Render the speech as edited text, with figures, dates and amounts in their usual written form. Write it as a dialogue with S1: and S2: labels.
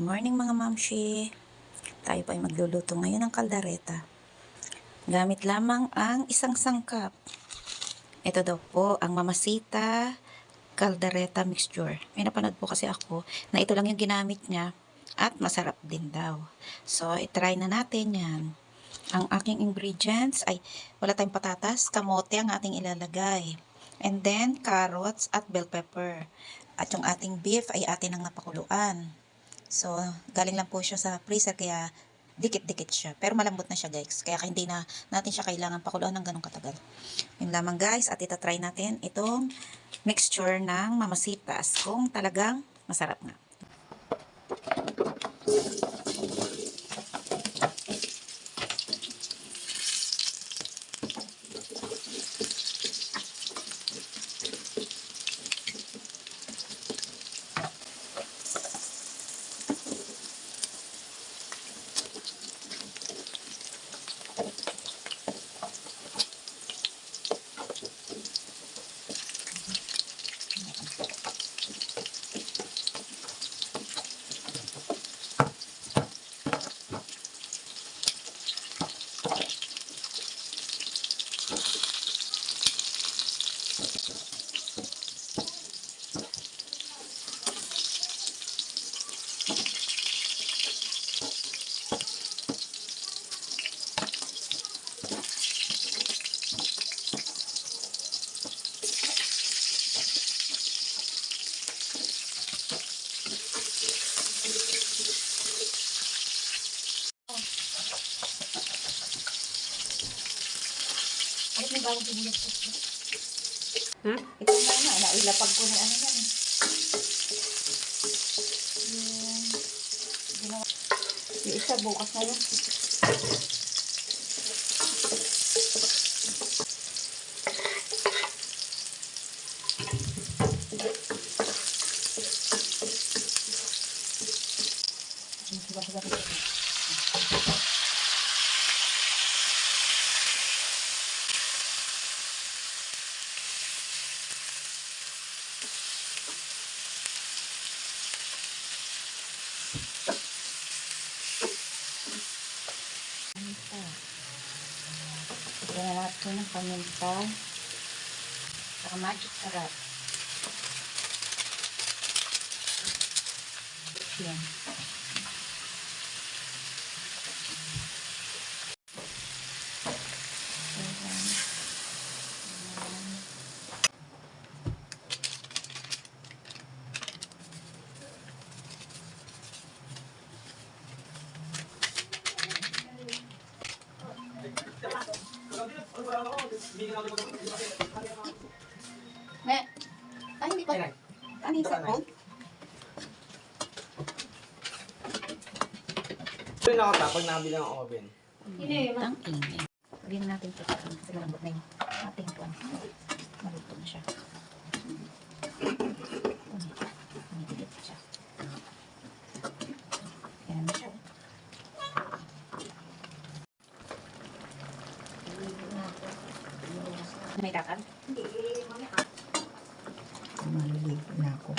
S1: Morning mga mamshi. Tayo po ay magluluto ngayon ng kaldereta. Gamit lamang ang isang sangkap. Ito daw po ang Mamasita Caldereta Mixture. May napanood po kasi ako na ito lang yung ginamit niya at masarap din daw. So, itry na natin yan. Ang aking ingredients ay wala tayong patatas, kamote ang ating ilalagay. And then, carrots at bell pepper. At yung ating beef ay atin ang napakuluan. So, galing lang po siya sa freezer kaya dikit-dikit siya. Pero malambot na siya guys. Kaya hindi na natin siya kailangan pakuluan ng ganong katagal. Yun lamang guys. At itatry natin itong mixture ng Mamasitas. Kung talagang masarap nga. May bawang sibuyas po.
S2: Ha?
S1: Ito na, nailapag ko na ano yan eh. Yung isa bukas na yun. Ito na natin ng paminta. Saka magic sarap. Yan. Ne, ay hindi pa. Ano yung sapon?
S2: Ito yung nakatapag nakabili ng oven.
S1: Ang ingay. Lagyan natin ito kasi malambot na yung ating tuwan. Maluto na siya. Umitigit siya. Yan na siya. May takal? Hindi, mamaya. Maliligo na ako.